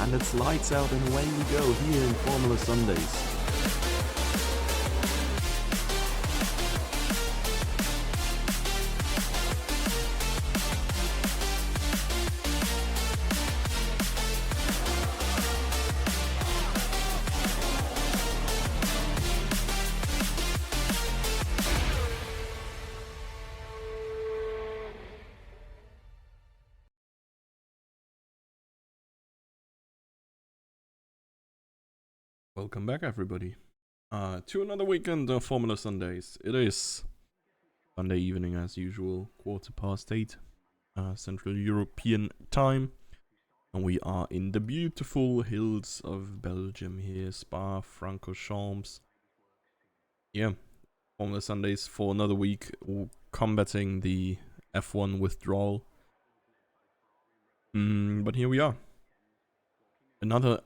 And it's lights out and away we go here in Formula Sundays. Welcome back, everybody, to another weekend of Formula Sundays. It is Sunday evening as usual, 8:15, Central European time, and we are in the beautiful hills of Belgium here, Spa-Francorchamps. Yeah, Formula Sundays for another week, combating the F1 withdrawal. But here we are. Another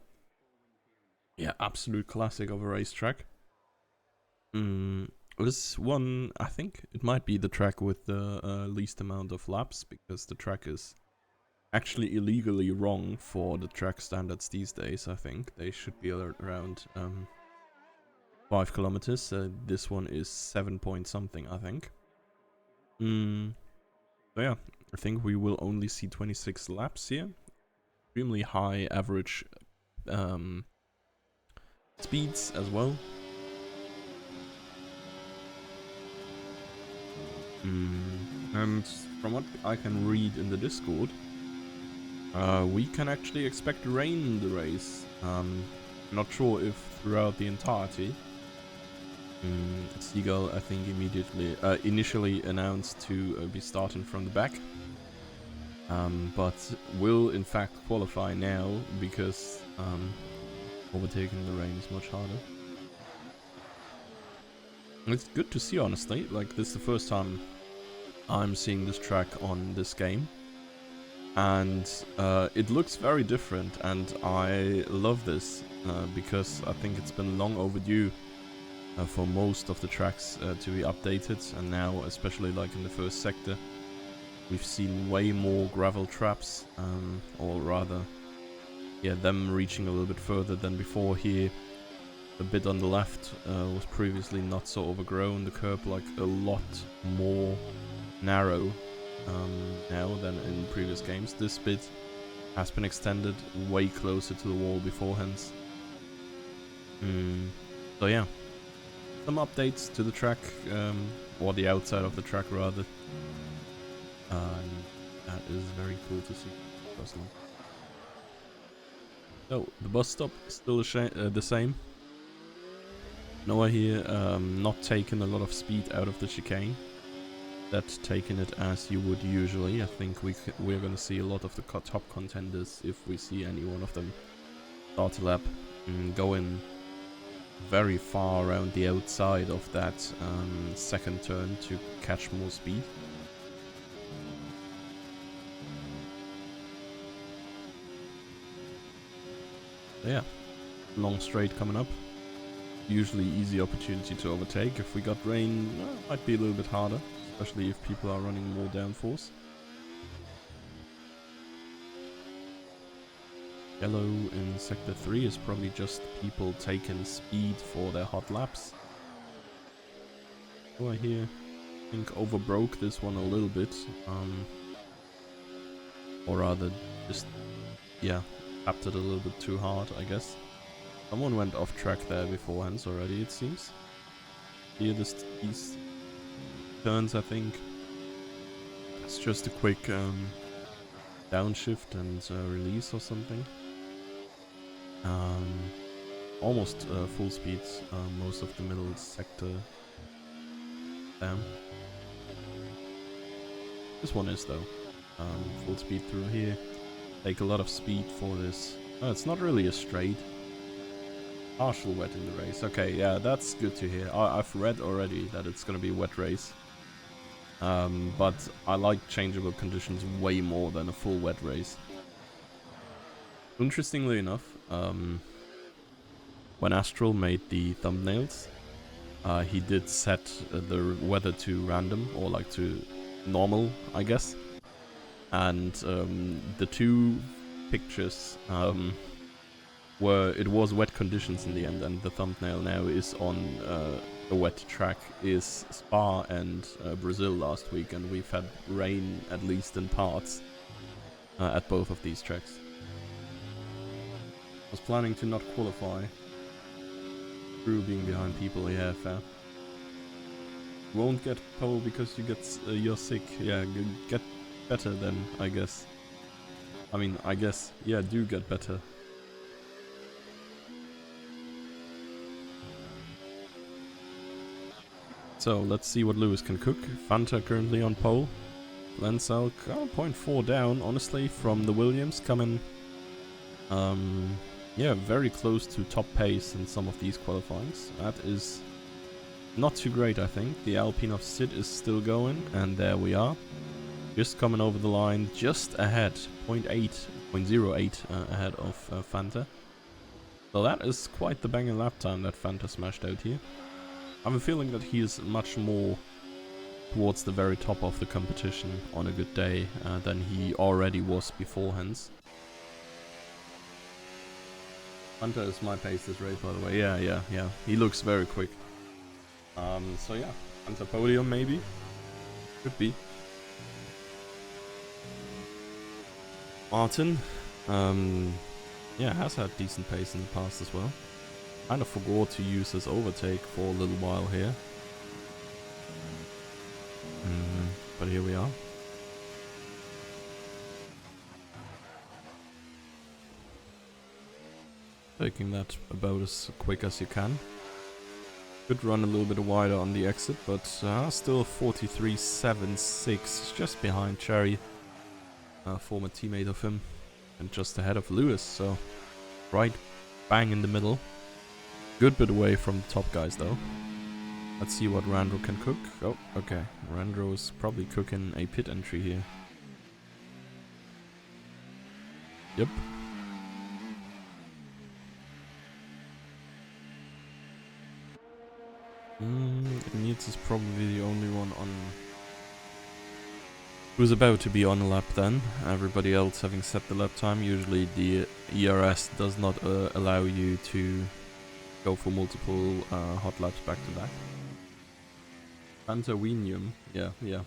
absolute classic of a racetrack. This one, I think it might be the track with the least amount of laps, because the track is actually illegally wrong for the track standards these days. I think they should be around 5 kilometers. This one is 7 point something, I think. So yeah, I think we will only see 26 laps here. Extremely high average speeds as well. And from what I can read in the Discord, we can actually expect rain in the race. Not sure if throughout the entirety. Seagull, I think, initially announced to be starting from the back, but will in fact qualify now because overtaking the rain is much harder. It's good to see, honestly. Like, this is the first time I'm seeing this track on this game, and it looks very different, and I love this because I think it's been long overdue for most of the tracks to be updated, and now, especially like in the first sector, we've seen way more gravel traps, or rather, them reaching a little bit further than before. Here, a bit on the left was previously not so overgrown, the curb like a lot more narrow now than in previous games. This bit has been extended way closer to the wall beforehand. So yeah, some updates to the track, or the outside of the track rather. That is very cool to see, personally. So, the bus stop is still the same. Noah here, not taking a lot of speed out of the chicane. That's taking it as you would usually. I think we're going to see a lot of the top contenders, if we see any one of them start a lap, going very far around the outside of that second turn to catch more speed. Yeah, long straight coming up. Usually easy opportunity to overtake. If we got rain, it might be a little bit harder, especially if people are running more downforce. Yellow in sector 3 is probably just people taking speed for their hot laps. Oh, I here I think overbroke this one a little bit, or rather just tapped it a little bit too hard, I guess. Someone went off track there beforehand already, it seems. Here, these turns, I think it's just a quick downshift and release or something. Almost full speed, most of the middle sector down. This one is though. Full speed through here. Take a lot of speed for this. It's not really a straight. Partial wet in the race. Okay, yeah, that's good to hear. I've read already that it's gonna be a wet race. But I like changeable conditions way more than a full wet race. Interestingly enough, when Astral made the thumbnails, he did set the weather to random, or like to normal, I guess. And the two pictures where it was wet conditions in the end, and the thumbnail now is on a wet track, is Spa and Brazil last week, and we've had rain, at least in parts, at both of these tracks. I was planning to not qualify through being behind people. Yeah, fair. Won't get pole because you're sick. Yeah, get better then, I guess. I mean, I guess, yeah, do get better. So, let's see what Lewis can cook. Fanta currently on pole. Lancel, 0.4 down, honestly, from the Williams, coming, yeah, very close to top pace in some of these qualifyings. That is not too great, I think. The Alpine of Sid is still going, and there we are. Just coming over the line, just ahead, 0.08 ahead of Fanta. So that is quite the banging lap time that Fanta smashed out here. I have a feeling that he is much more towards the very top of the competition on a good day than he already was beforehand. Fanta is my pace this race, by the way. Yeah. He looks very quick. So yeah, Fanta podium maybe? Could be. Martin, yeah, has had decent pace in the past as well. Kind of forgot to use his overtake for a little while here. But here we are. Taking that about as quick as you can. Could run a little bit wider on the exit, but still 43.76, just behind Cherry, former teammate of him, and just ahead of Lewis, so right bang in the middle. Good bit away from the top guys though. Let's see what Randro can cook. Oh, okay. Randro is probably cooking a pit entry here. Yep. Needs is probably the only one on who's about to be on a lap then. Everybody else having set the lap time. Usually the ERS does not allow you to go for multiple hot laps back to back. Pantawinium. Yeah.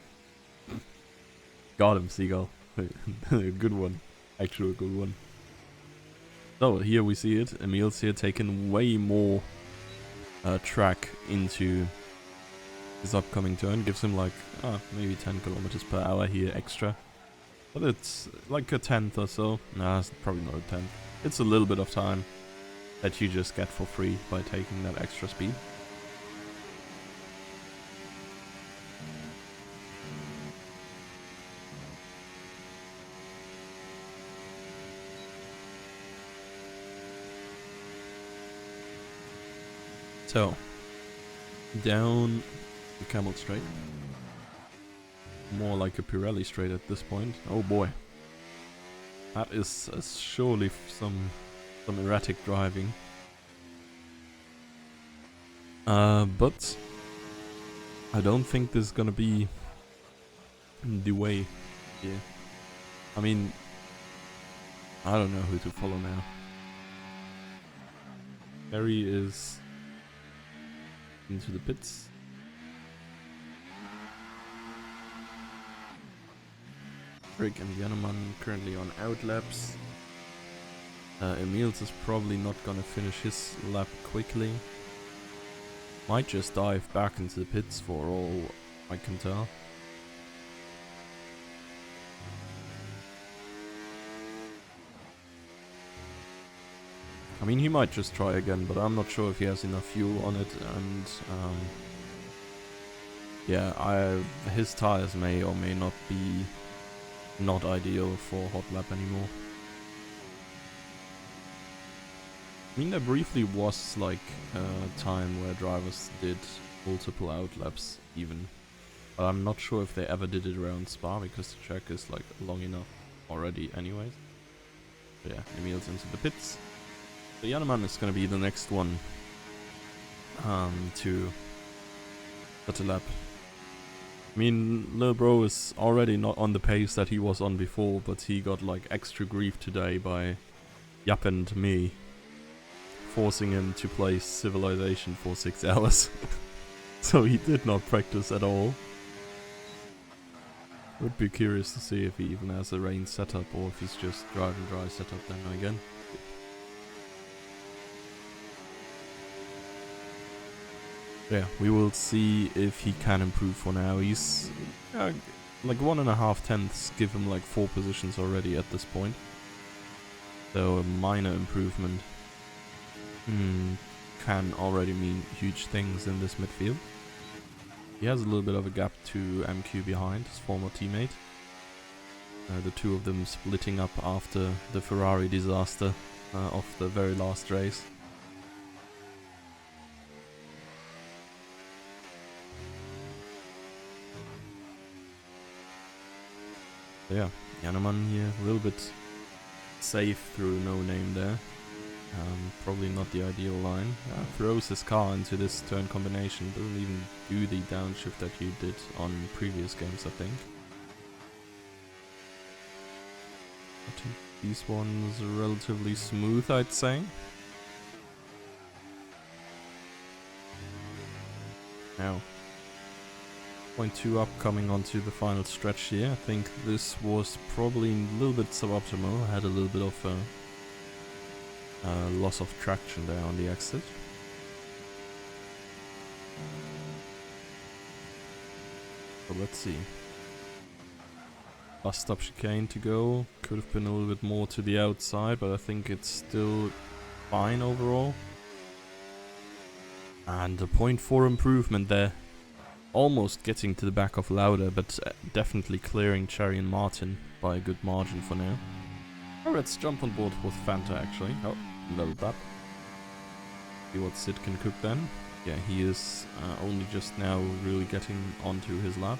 Got him, Seagull. Good one. Actually a good one. So here we see it. Emil's here taking way more track into his upcoming turn. Gives him like maybe 10 kilometers per hour here extra. But it's like a tenth or so. Nah, it's probably not a tenth. It's a little bit of time that you just get for free by taking that extra speed. So, down the Camel Straight. More like a Pirelli straight at this point. Oh boy. That is surely some erratic driving. But I don't think this is gonna be the way here. I mean, I don't know who to follow now. Harry is into the pits. Rick and Janeman currently on outlaps. Emils is probably not gonna finish his lap quickly. Might just dive back into the pits for all I can tell. I mean, he might just try again, but I'm not sure if he has enough fuel on it, and yeah, his tires may or may not be not ideal for hot lap anymore. I mean, there briefly was like a time where drivers did multiple outlaps even, but I'm not sure if they ever did it around Spa because the track is like long enough already anyways. But yeah, Emil's into the pits. So Janeman is going to be the next one to cut a lap. I mean, Lil Bro is already not on the pace that he was on before, but he got like extra grief today by Yap and me forcing him to play Civilization for 6 hours. So he did not practice at all. Would be curious to see if he even has a rain setup or if he's just drive and dry setup then again. Yeah, we will see if he can improve for now. He's like 1.5 tenths, give him like 4 positions already at this point. So a minor improvement can already mean huge things in this midfield. He has a little bit of a gap to MQ behind, his former teammate. The two of them splitting up after the Ferrari disaster of the very last race. So yeah, Janeman here a little bit safe through no name there. Probably not the ideal line. Throws his car into this turn combination, doesn't even do the downshift that he did on previous games, I think. I think these ones are relatively smooth, I'd say. Now, 0.2 up coming onto the final stretch here. I think this was probably a little bit suboptimal. I had a little bit of loss of traction there on the exit. So let's see. Bus stop chicane to go. Could have been a little bit more to the outside, but I think it's still fine overall. And a 0.4 improvement there. Almost getting to the back of Lauda, but definitely clearing Cherry and Martin by a good margin for now. Oh, let's jump on board with Fanta actually. Oh, leveled up. See what Sid can cook then. Yeah, he is only just now really getting onto his lap.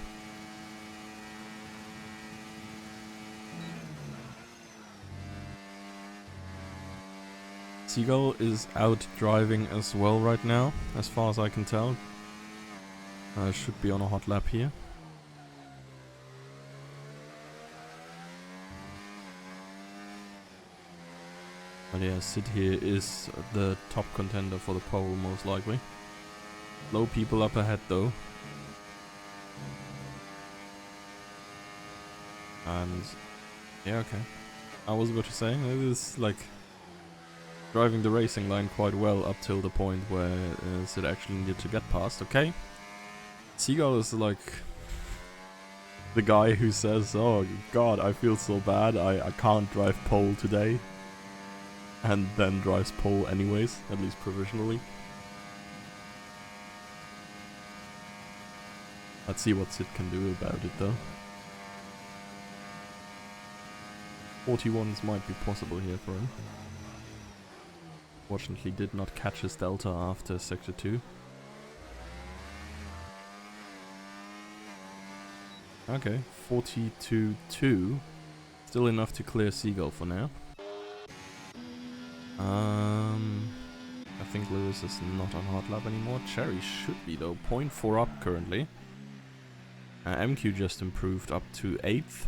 Seagull is out driving as well right now, as far as I can tell. Should be on a hot lap here. But yeah, Sid here is the top contender for the pole most likely. Low people up ahead though. And yeah, okay. I was about to say, it is like driving the racing line quite well up till the point where Sid actually needed to get past. Okay. Seagull is like the guy who says, oh god, I feel so bad, I can't drive pole today. And then drives pole anyways, at least provisionally. Let's see what Sid can do about it though. 41s might be possible here for him. Fortunately did not catch his delta after sector 2. Okay, 42.2. Still enough to clear Seagull for now. I think Lewis is not on hot lap anymore. Cherry should be though, 0.4 up currently. MQ just improved up to 8th.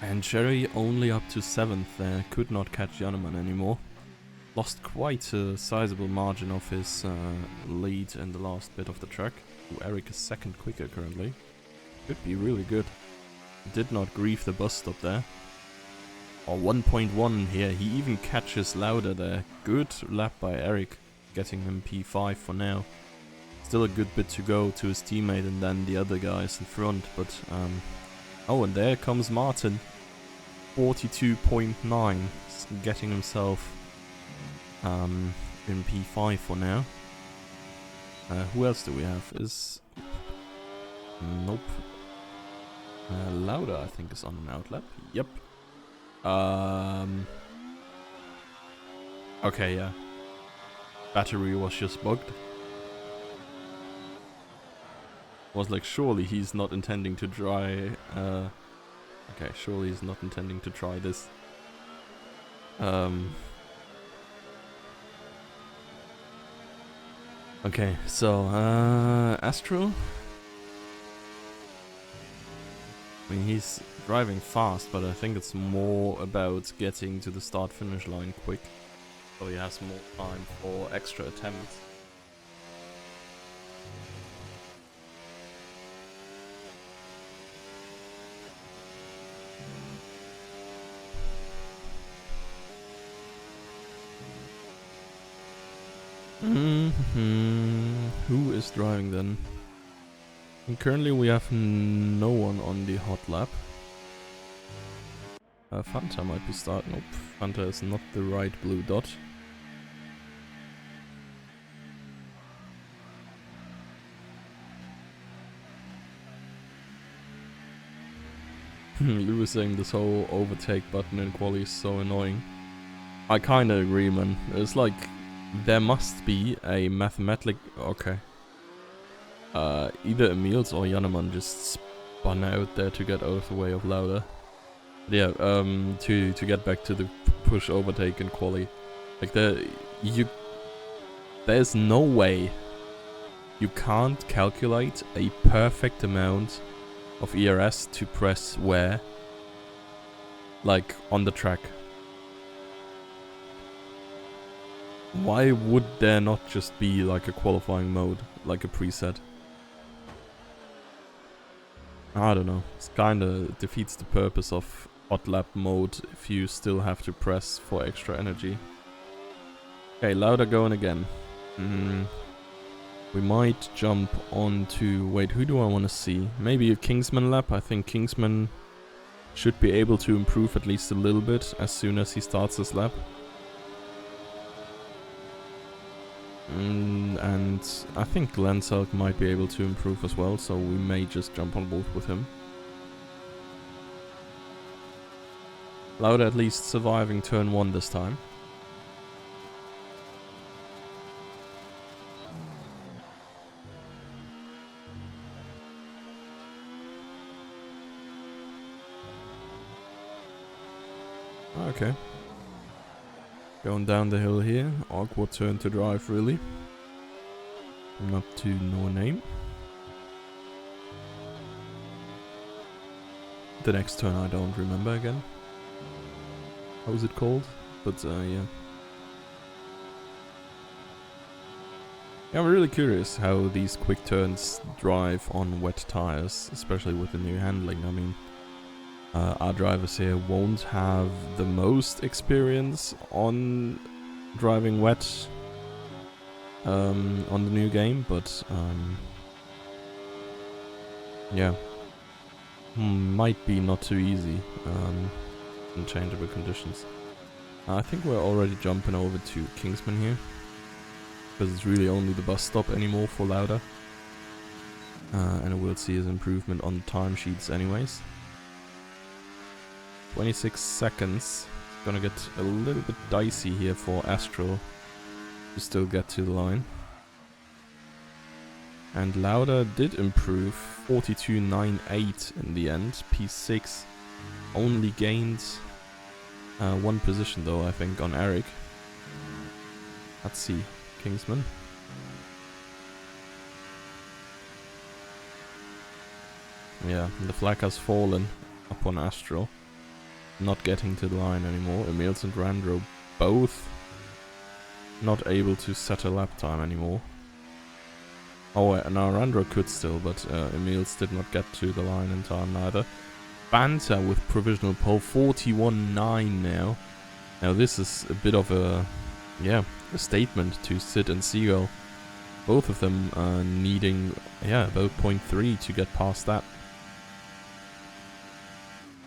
And Cherry only up to 7th there, could not catch Janeman anymore. Lost quite a sizable margin of his lead in the last bit of the track. Ooh, Eric is 2nd quicker currently. Could be really good. Did not grieve the bus stop there. Or 1.1 here, he even catches Lauda there. Good lap by Eric, getting him P5 for now. Still a good bit to go to his teammate and then the other guys in front, but oh, and there comes Martin. 42.9, getting himself in P5 for now. Who else do we have? Nope. Lauda, I think, is on an outlap. Yep. Okay, yeah. Battery was just bugged. Was like, surely he's not intending to try. Okay, surely he's not intending to try this. Okay, so Astro. I mean, he's driving fast, but I think it's more about getting to the start-finish line quick, so he has more time for extra attempts. Who is driving then? And currently we have no one on the hot lap. Fanta might be starting. Nope, Fanta is not the right blue dot. Lou is saying this whole overtake button in quali is so annoying. I kinda agree, man. It's like, there must be a mathematic... Okay. Either Emils or Janneman just spun out there to get out of the way of Lauda. Yeah, to get back to the push overtake in quali. Like, there's no way you can't calculate a perfect amount of ERS to press where, like, on the track. Why would there not just be like a qualifying mode, like a preset? I don't know. It kinda defeats the purpose of hot lap mode if you still have to press for extra energy. Okay, Lauda going again. We might jump on to... Wait, who do I want to see? Maybe a Kingsman lap. I think Kingsman should be able to improve at least a little bit as soon as he starts this lap. And I think Glenselk might be able to improve as well, so we may just jump on board with him. Lauda at least surviving turn 1 this time. Okay. Going down the hill here. Awkward turn to drive, really. Not to no name. The next turn I don't remember again. How was it called? But yeah. Yeah, I'm really curious how these quick turns drive on wet tires, especially with the new handling. I mean, our drivers here won't have the most experience on driving wet on the new game, but yeah, might be not too easy in changeable conditions. I think we're already jumping over to Kingsman here, because it's really only the bus stop anymore for Lauda, and we'll see his improvement on the timesheets anyways. 26 seconds. Gonna get a little bit dicey here for Astral to still get to the line. And Lauda did improve 42.98 in the end. P6 only gained 1 position though, I think, on Eric. Let's see. Kingsman. Yeah, the flag has fallen up on Astral. Not getting to the line anymore. Emils and Randro both not able to set a lap time anymore. Oh, now Randro could still, but Emils did not get to the line in time neither. Banter with provisional pole, 41.9 now. Now this is a bit of a, yeah, a statement to Sid and Seagull. Both of them needing, yeah, about 0.3 to get past that.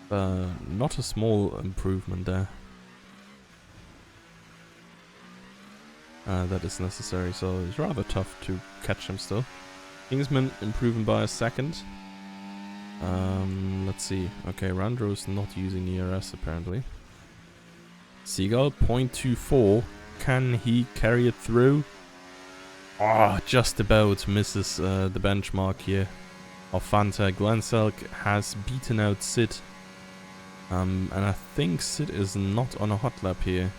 Not a small improvement there. That is necessary, so it's rather tough to catch him still. Kingsman improving by a second. Let's see. Okay, Randro's not using ERS apparently. Seagull, 0.24. Can he carry it through? Ah, just about misses the benchmark here of Fanta. Glenselk has beaten out Sid. And I think Sid is not on a hot lap here.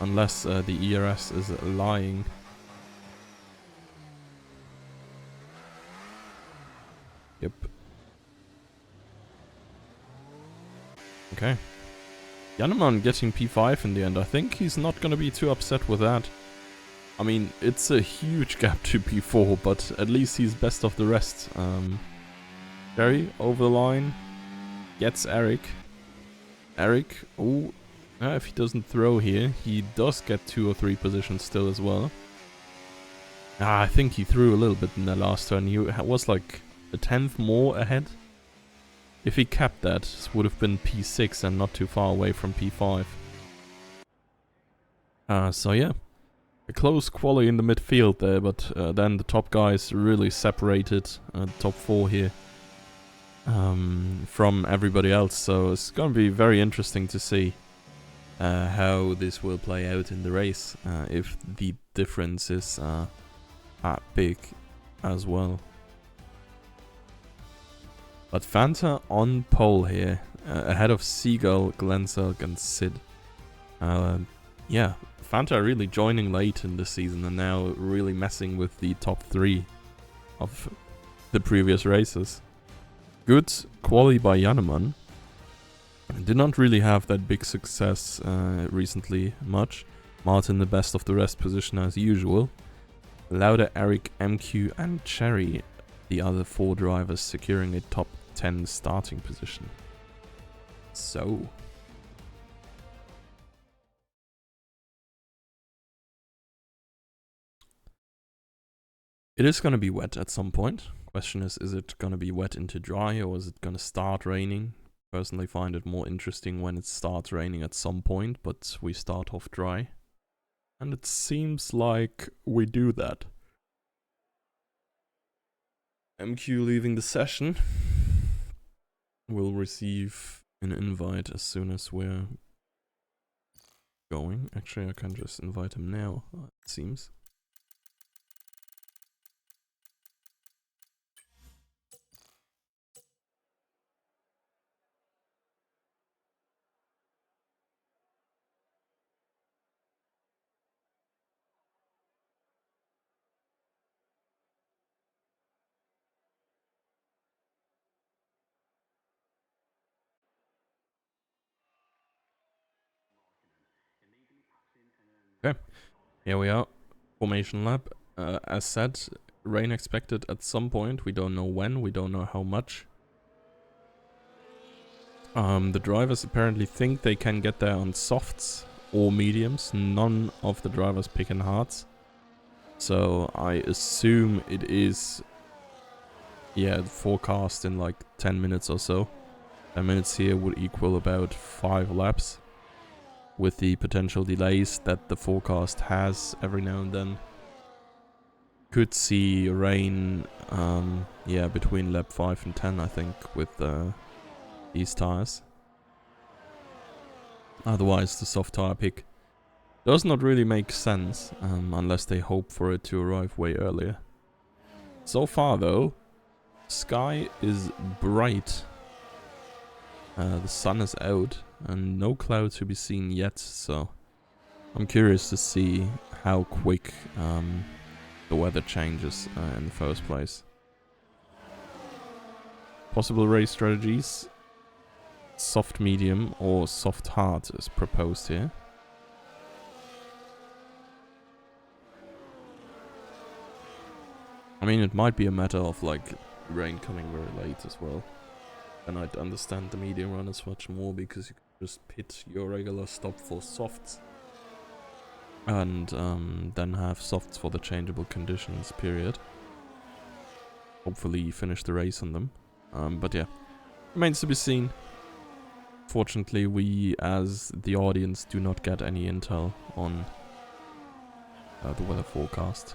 Unless the ERS is lying. Yep. Okay. Janneman getting P5 in the end. I think he's not going to be too upset with that. I mean, it's a huge gap to P4, but at least he's best of the rest. Jerry over the line. Gets Eric. Eric, oh, if he doesn't throw here, he does get 2 or 3 positions still as well. I think he threw a little bit in the last turn. He was like a 10th more ahead. If he kept that, it would have been P6 and not too far away from P5. So yeah, a close quali in the midfield there, but then the top guys really separated, top 4 here, from everybody else. So it's going to be very interesting to see how this will play out in the race, if the difference is big as well. But Fanta on pole here, ahead of Seagull, Glenselk and Sid. Yeah, Fanta really joining late in the season and now really messing with the top 3 of the previous races. Good quali by Janneman. Did not really have that big success recently much. Martin the best of the rest position as usual. Lauda, Eric, MQ and Cherry, the other 4 drivers, securing a top 10 starting position. So it is going to be wet at some point. Question is it going to be wet into dry, or is it going to start raining? Personally find it more interesting when it starts raining at some point, but we start off dry. And it seems like we do that. MQ leaving the session. Will receive an invite as soon as we're going. Actually, I can just invite him now, it seems. Okay, here we are. Formation lab. As said, rain expected at some point. We don't know when, we don't know how much. The drivers apparently think they can get there on softs or mediums. None of the drivers picking hards. So I assume it is, yeah, forecast in like 10 minutes or so. 10 minutes here would equal about 5 laps. With the potential delays that the forecast has every now and then. Could see rain, yeah, between lap 5 and 10, I think, with these tires. Otherwise, the soft tire pick does not really make sense, unless they hope for it to arrive way earlier. So far, though, sky is bright. The sun is out and no clouds to be seen yet, so I'm curious to see how quick the weather changes in the first place. Possible race strategies: soft medium or soft hard is proposed here. I mean, it might be a matter of like rain coming very late as well. And I'd understand the medium runners much more, because you can just pit your regular stop for softs. And then have softs for the changeable conditions period. Hopefully finish the race on them. But yeah, remains to be seen. Fortunately, we as the audience do not get any intel on the weather forecast.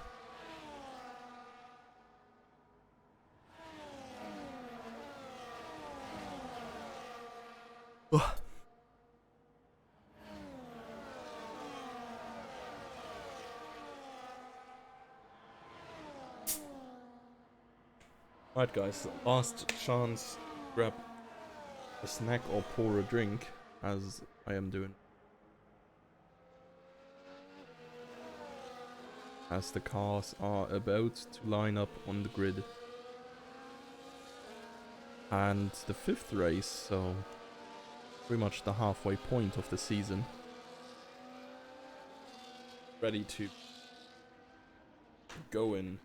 Right, guys, last chance to grab a snack or pour a drink, as I am doing. As the cars are about to line up on the grid. And the 5th race, so pretty much the halfway point of the season. Ready to go in.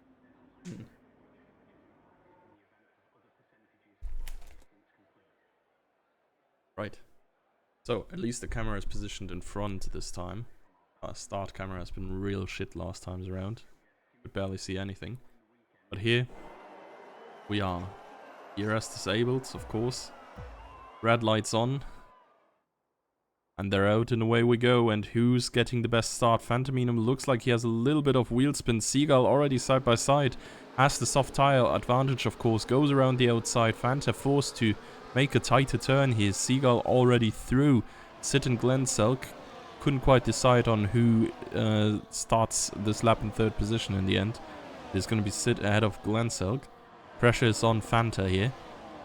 Right. So, at least the camera is positioned in front this time. Our start camera has been real shit last times around. Could barely see anything. But here, we are. ERS disabled, of course. Red lights on. And they're out and away we go. And who's getting the best start? Phantominum looks like he has a little bit of wheel spin. Seagull already side by side. Has the soft tire advantage, of course. Goes around the outside. Fanta forced to make a tighter turn here. Seagull already through. Sid and Glenselk couldn't quite decide on who starts this lap in third position in the end. There's going to be Sid ahead of Glenselk. Pressure is on Fanta here.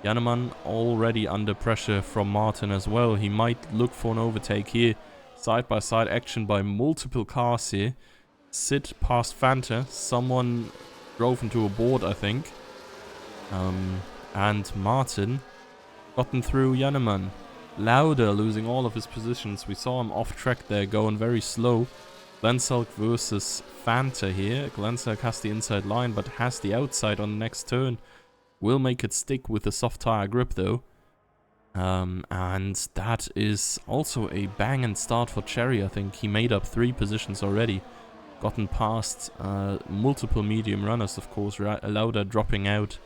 Janneman already under pressure from Martin as well. He might look for an overtake here. Side-by-side action by multiple cars here. Sid past Fanta. Someone drove into a board, I think. And Martin gotten through Janneman. Lauda losing all of his positions. We saw him off track there, going very slow. Glenselk versus Fanta here. Glenselk has the inside line, but has the outside on the next turn. Will make it stick with the soft tire grip though. And that is also a bang-and start for Cherry, I think. He made up 3 positions already. Gotten past multiple medium runners, of course. Lauda dropping out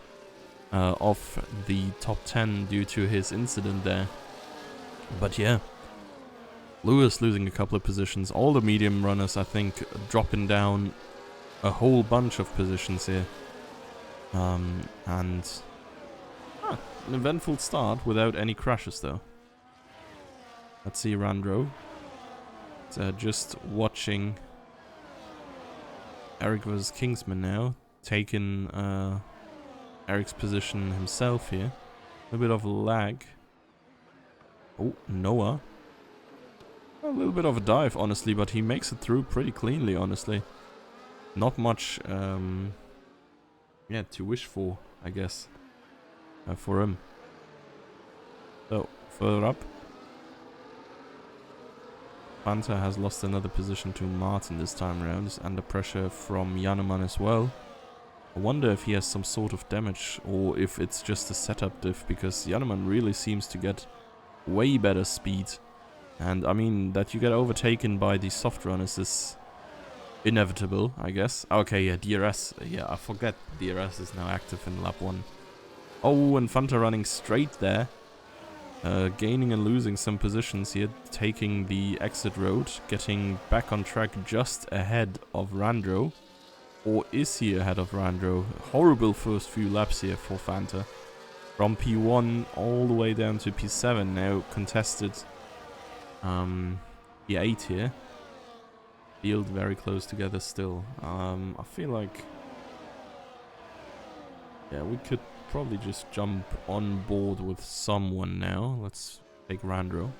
of the top 10 due to his incident there. But yeah, Lewis losing a couple of positions. All the medium runners, I think, dropping down a whole bunch of positions here. And an eventful start without any crashes though. Let's see Randro. Just watching Eric versus Kingsman now. Taking Eric's position himself here. A bit of a lag. Oh, Noah. A little bit of a dive, honestly, but he makes it through pretty cleanly, honestly. Not much, yeah, to wish for, I guess, for him. So, further up. Fanta has lost another position to Martin this time around. He's under pressure from Janneman as well. I wonder if he has some sort of damage or if it's just a setup diff, because Janneman really seems to get way better speed. And I mean, that you get overtaken by the soft runners is inevitable, I guess. Okay, yeah, DRS. Yeah, I forget DRS is now active in lap 1. Oh, and Fanta running straight there. Gaining and losing some positions here. Taking the exit road. Getting back on track just ahead of Randro. Or is he ahead of Randro? Horrible first few laps here for Fanta. From P1 all the way down to P7 now. Contested P8 here. Field very close together still. I feel like, yeah, we could probably just jump on board with someone now. Let's take Randro.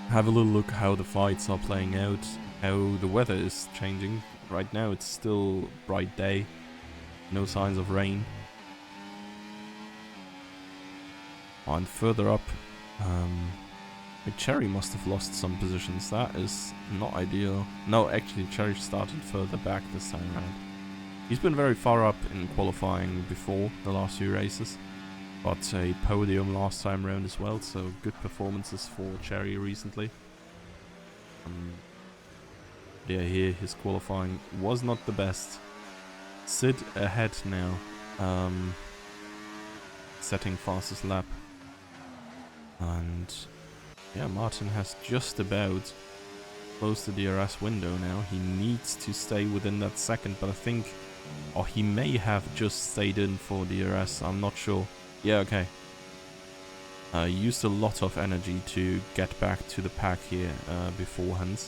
Have a little look how the fights are playing out, how the weather is changing. Right now it's still bright day, no signs of rain. And further up, Cherry must have lost some positions. That is not ideal. No, actually Cherry started further back this time around. He's been very far up in qualifying before the last few races. Got a podium last time around as well, so good performances for Cherry recently. Yeah, here his qualifying was not the best. Sid ahead now. Setting fastest lap. And yeah, Martin has just about closed the DRS window now. He needs to stay within that second, but I think, or he may have just stayed in for DRS, I'm not sure. Yeah, okay. Used a lot of energy to get back to the pack here beforehand.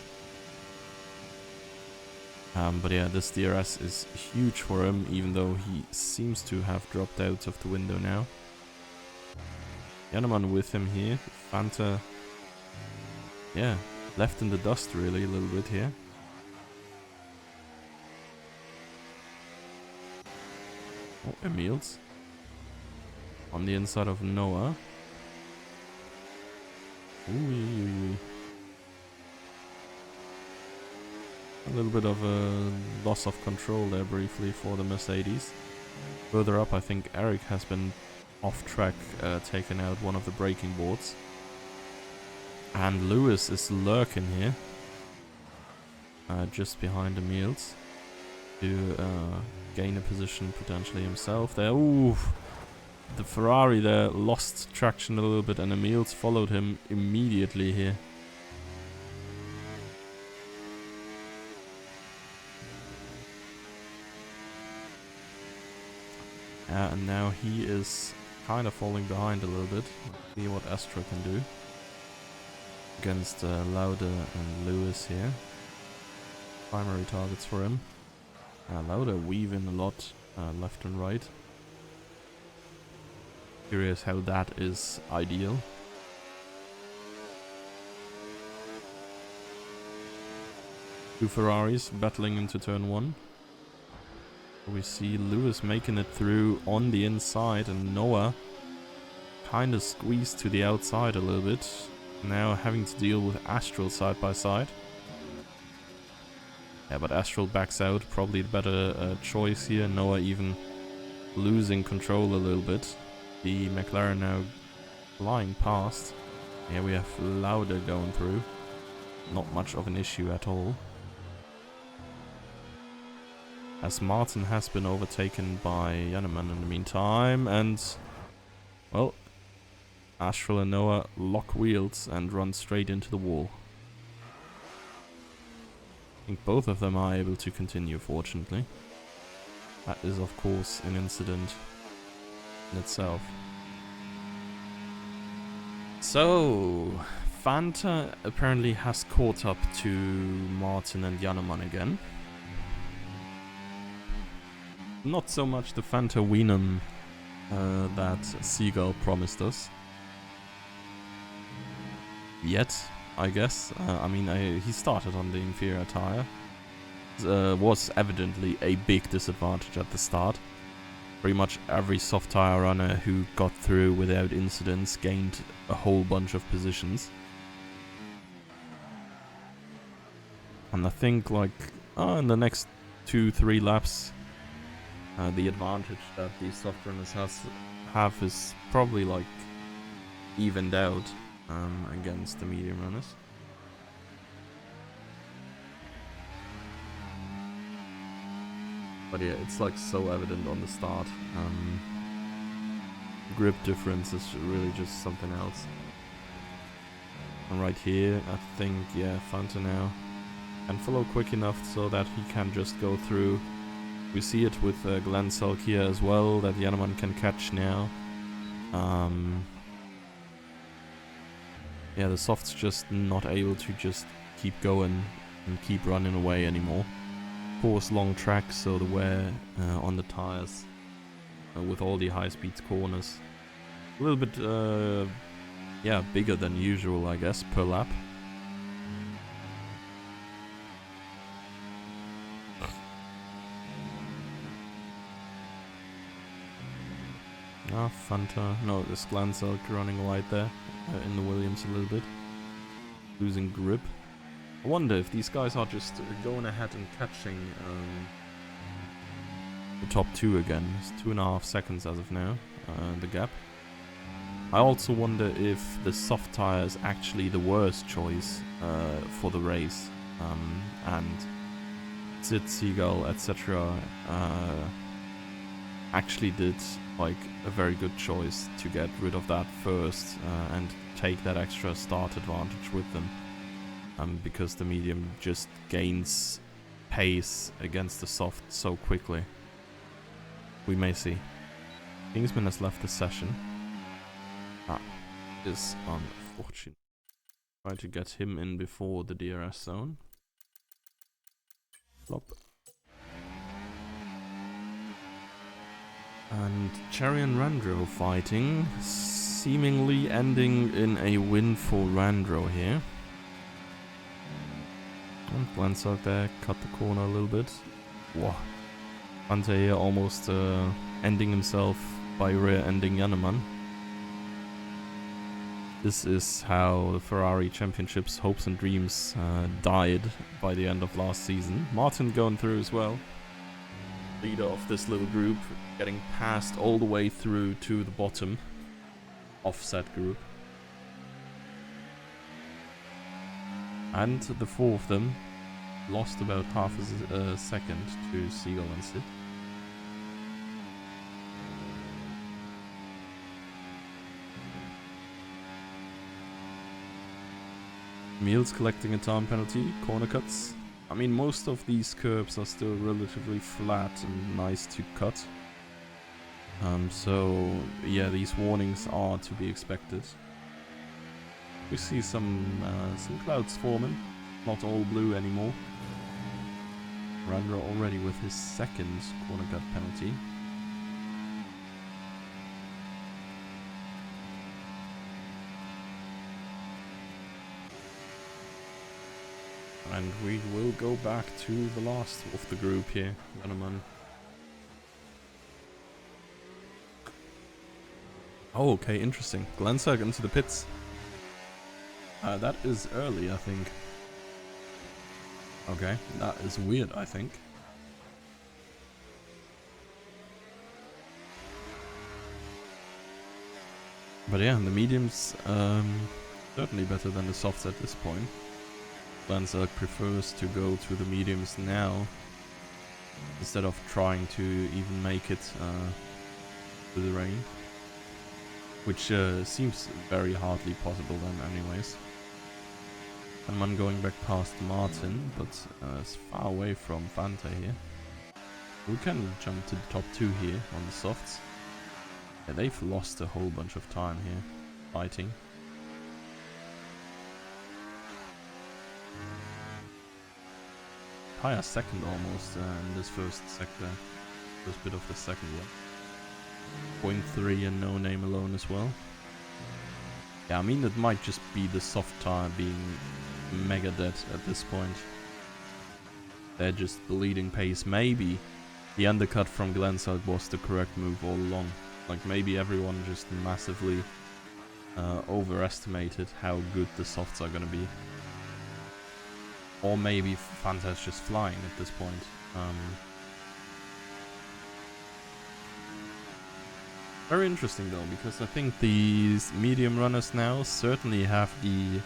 But yeah, this DRS is huge for him, even though he seems to have dropped out of the window now. Janneman with him here. Fanta, yeah, left in the dust really a little bit here. Oh, Emils. On the inside of Noah. Ooh. A little bit of a loss of control there briefly for the Mercedes. Further up, I think Eric has been off track, taken out one of the braking boards. And Lewis is lurking here, just behind the Emils, to gain a position potentially himself there. Ooh, the Ferrari there lost traction a little bit, and Emils followed him immediately here. And now he is kind of falling behind a little bit. Let's see what Astra can do against Lauda and Lewis here. Primary targets for him. Lauda weaving a lot left and right. Curious how that is ideal. Two Ferraris battling into turn 1. We see Lewis making it through on the inside, and Noah kind of squeezed to the outside a little bit. Now having to deal with Astral side by side. Yeah, but Astral backs out, probably the better choice here. Noah even losing control a little bit. The McLaren now flying past. Here we have Lauda going through. Not much of an issue at all. As Martin has been overtaken by Jannemann in the meantime, and, well, Astral and Noah lock wheels and run straight into the wall. I think both of them are able to continue, fortunately. That is, of course, an incident in itself. So, Fanta apparently has caught up to Martin and Jannemann again. Not so much the Fanta Wienum that Seagull promised us. Yet, I guess. I mean, he started on the inferior tire. Was evidently a big disadvantage at the start. Pretty much every soft tire runner who got through without incidents gained a whole bunch of positions. And I think, like, in the next 2-3 laps, the advantage that these soft runners have is probably like evened out against the medium runners. But yeah, it's like so evident on the start. Grip difference is really just something else. And right here, I think, yeah, Fanta now can follow quick enough so that he can just go through. We see it with Glenn Selk here as well, that Jannemann can catch now. Yeah, the soft's just not able to just keep going and keep running away anymore. Of course, long track, so the wear on the tires with all the high-speed corners. A little bit, yeah, bigger than usual, I guess, per lap. Fanta. No, this Glanselk running wide there in the Williams a little bit. Losing grip. I wonder if these guys are just going ahead and catching the top two again. It's 2.5 seconds as of now, the gap. I also wonder if the soft tire is actually the worst choice for the race. And Sid, Seagull, etc. Actually did like a very good choice to get rid of that first and take that extra start advantage with them, because the medium just gains pace against the soft so quickly. We may see. Kingsman has left the session. That is unfortunate. Try to get him in before the DRS zone. Flop. And Cherry and Randro fighting, seemingly ending in a win for Randro here. And Glanselk there, cut the corner a little bit. Whoa. Fanta here almost ending himself by rear-ending Jannemann. This is how the Ferrari Championship's hopes and dreams died by the end of last season. Martin going through as well. Leader of this little group, getting passed all the way through to the bottom of said group. And the four of them lost about half a second to Seagull and Sid. Meals collecting a time penalty, corner cuts. I mean, most of these curbs are still relatively flat and nice to cut. So yeah, these warnings are to be expected. We see some clouds forming, not all blue anymore. Randra already with his second corner cut penalty. And we will go back to the last of the group here, Venomon. Oh, okay, interesting. Glensag into the pits. That is early, I think. Okay, that is weird, I think. But yeah, the mediums, certainly better than the softs at this point. Glensag prefers to go to the mediums now, instead of trying to even make it to the rain. Which seems very hardly possible then anyways. And I'm going back past Martin, but it's far away from Fanta here. We can jump to the top two here on the softs. Yeah, they've lost a whole bunch of time here, fighting. Higher second almost in this first sector. First bit of the second one. 0.3 and no name alone as well. Yeah, I mean it might just be the soft tire being mega dead at this point. They're just bleeding pace. Maybe the undercut from Glenside was the correct move all along. Like maybe everyone just massively overestimated how good the softs are gonna be. Or maybe Fanta's just flying at this point. Very interesting though, because I think these medium runners now certainly have the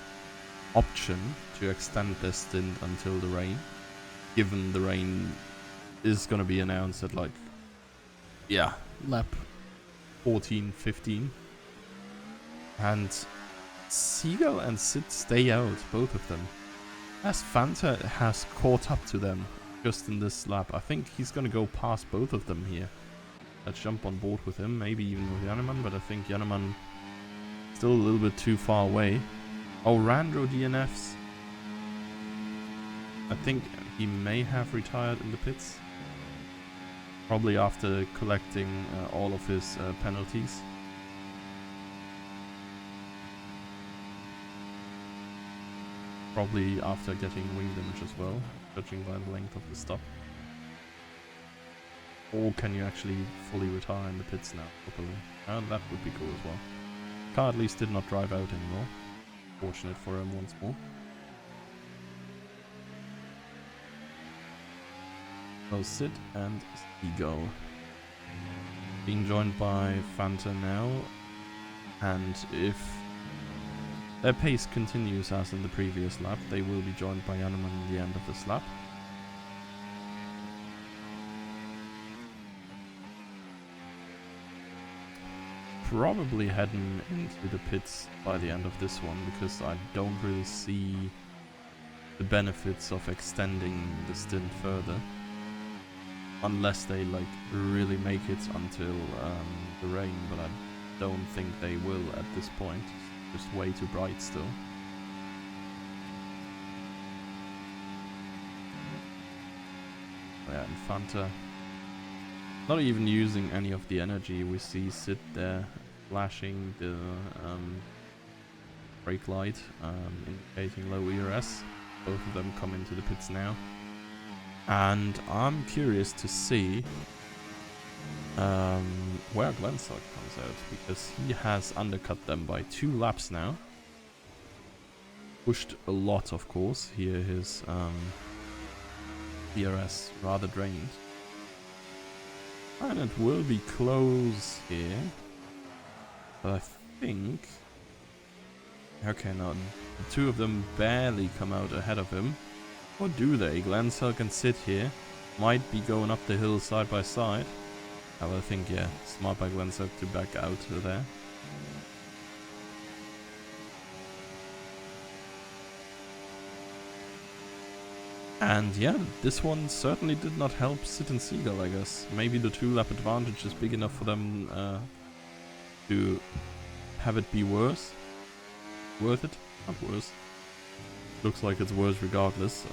option to extend their stint until the rain. Given the rain is going to be announced at like, yeah, lap 14, 15. And Seagull and Sid stay out, both of them. As Fanta has caught up to them just in this lap. I think he's going to go past both of them here. Let's jump on board with him, maybe even with Janneman, but I think Janneman still a little bit too far away. Oh, Randro DNFs. I think he may have retired in the pits. Probably after collecting all of his penalties. Probably after getting wing damage as well, judging by the length of the stop. Or can you actually fully retire in the pits now properly? That would be cool as well. Car at least did not drive out anymore. Fortunate for him once more. So Sid and Seagull. Being joined by Fanta now. And if their pace continues as in the previous lap, they will be joined by Janneman in the end of this lap. Probably heading into the pits by the end of this one, because I don't really see the benefits of extending the stint further. Unless they like really make it until the rain, but I don't think they will at this point. Just way too bright still. Yeah, and Fanta not even using any of the energy. We see Sid there flashing the brake light, indicating low ERS. Both of them come into the pits now. And I'm curious to see where Glenside comes out, because he has undercut them by 2 laps now. pushed a lot, of course. Here his DRS rather drained. And it will be close here. But I think... Okay, now the two of them barely come out ahead of him. Or do they? Glancel can sit here. Might be going up the hill side by side. I would think, yeah, smart by Glancel to back out there. And yeah, this one certainly did not help Sid and Seagull, I guess. Maybe the 2-lap advantage is big enough for them to have it be worse. Worth it? Not worse. Looks like it's worse regardless.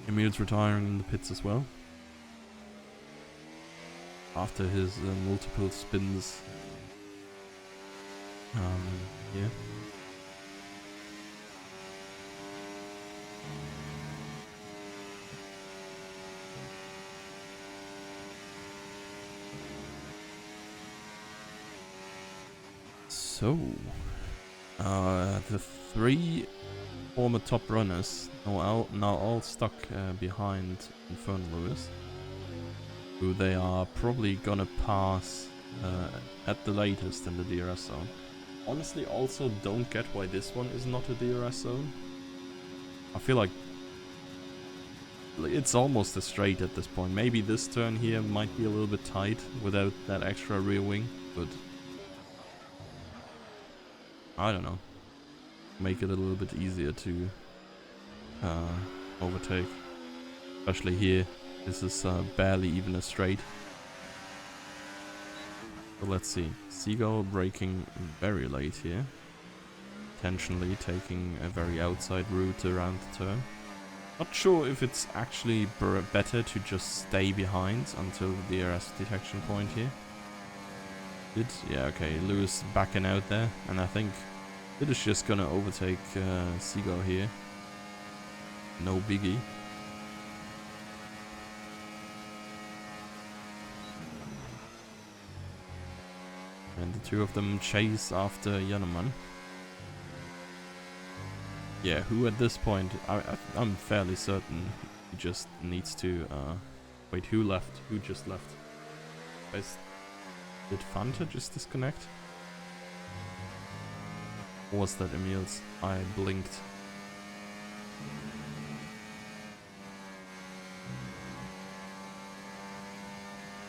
Emil's retiring in the pits as well. After his multiple spins. Yeah. So, the 3 former top runners now all stuck behind Infernal Lewis, who they are probably gonna pass at the latest in the DRS zone. Honestly, also don't get why this one is not a DRS zone. I feel like it's almost a straight at this point. Maybe this turn here might be a little bit tight without that extra rear wing, but I don't know. Make it a little bit easier to overtake. Especially here. This is barely even a straight. So let's see. Seagull braking very late here. Intentionally taking a very outside route around the turn. Not sure if it's actually better to just stay behind until the DRS detection point here. Yeah, okay, Lewis backing out there, and I think it is just gonna overtake Seagull here. No biggie. And the two of them chase after Jannemann. Yeah, who at this point, I'm fairly certain he just needs to... wait, who left? Who just left? Did Fanta just disconnect? Or was that Emil's? I blinked.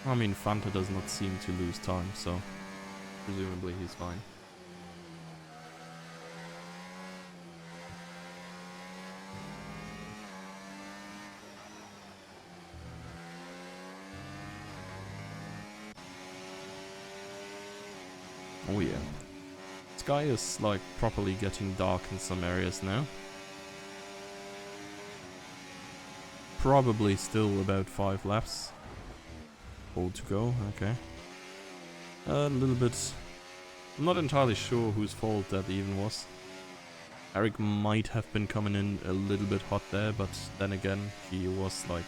I mean, Fanta does not seem to lose time, so presumably he's fine. Oh yeah. Sky is like properly getting dark in some areas now. Probably still about 5 laps. All to go, okay. A little bit... I'm not entirely sure whose fault that even was. Eric might have been coming in a little bit hot there, but then again, he was like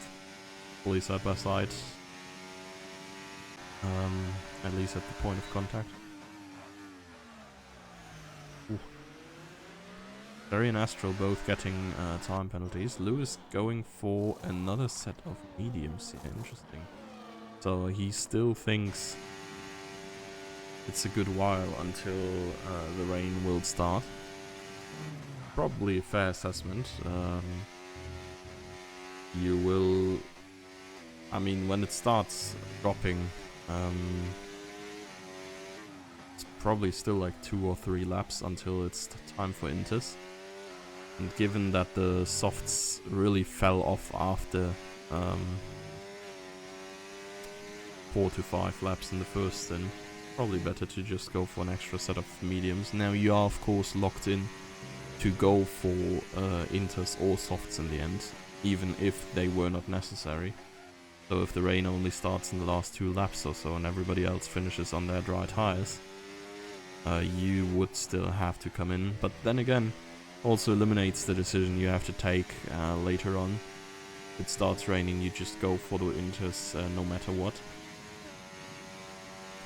fully side by side. At least at the point of contact. Ooh. Derry and Astral both getting time penalties. Lewis going for another set of mediums here. Interesting. So he still thinks it's a good while until the rain will start. Probably a fair assessment. You will... I mean, when it starts dropping, it's probably still like 2 or 3 laps until it's time for Inters. And given that the softs really fell off after 4 to 5 laps in the first, then probably better to just go for an extra set of mediums. Now you are of course locked in to go for Inters or softs in the end, even if they were not necessary. So if the rain only starts in the last 2 laps or so and everybody else finishes on their dry tires, you would still have to come in. But then again, also eliminates the decision you have to take later on. If it starts raining, you just go for the Inters no matter what.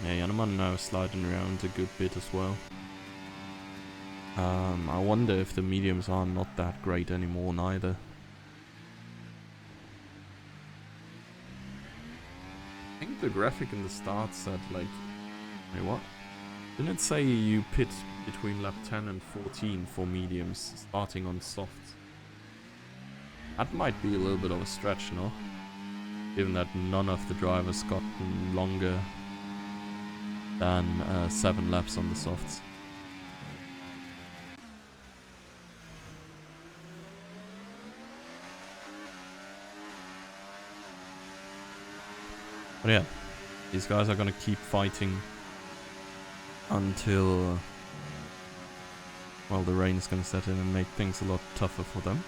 Yeah, Jannemann now sliding around a good bit as well. I wonder if the mediums are not that great anymore neither. I think the graphic in the start said like, wait, what? Didn't it say you pit between lap 10 and 14 for mediums, starting on softs? That might be a little bit of a stretch, no? Given that none of the drivers got longer than 7 laps on the softs. But yeah, these guys are gonna keep fighting until, well, the rain is gonna set in and make things a lot tougher for them.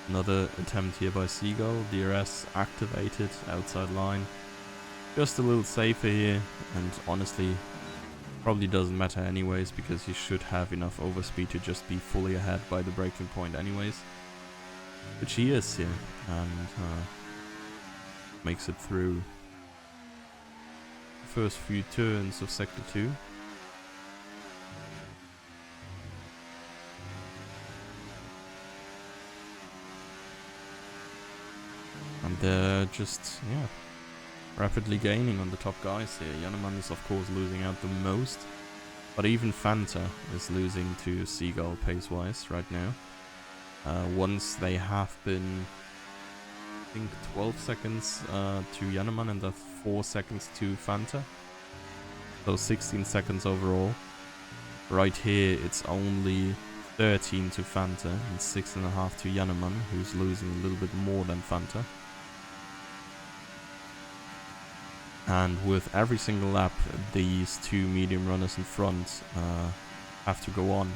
Another attempt here by Seagull, DRS activated, outside line. Just a little safer here, and honestly, probably doesn't matter anyways, because he should have enough overspeed to just be fully ahead by the braking point anyways. Which he is here, and makes it through the first few turns of Sector 2. And they're just, yeah, rapidly gaining on the top guys here. Jannemann is of course losing out the most, but even Fanta is losing to Seagull pace-wise right now. Once they have been, I think, 12 seconds to Jannemann and that's 4 seconds to Fanta. So 16 seconds overall. Right here it's only 13 to Fanta and 6.5 to Jannemann, who's losing a little bit more than Fanta. And with every single lap, these two medium runners in front have to go on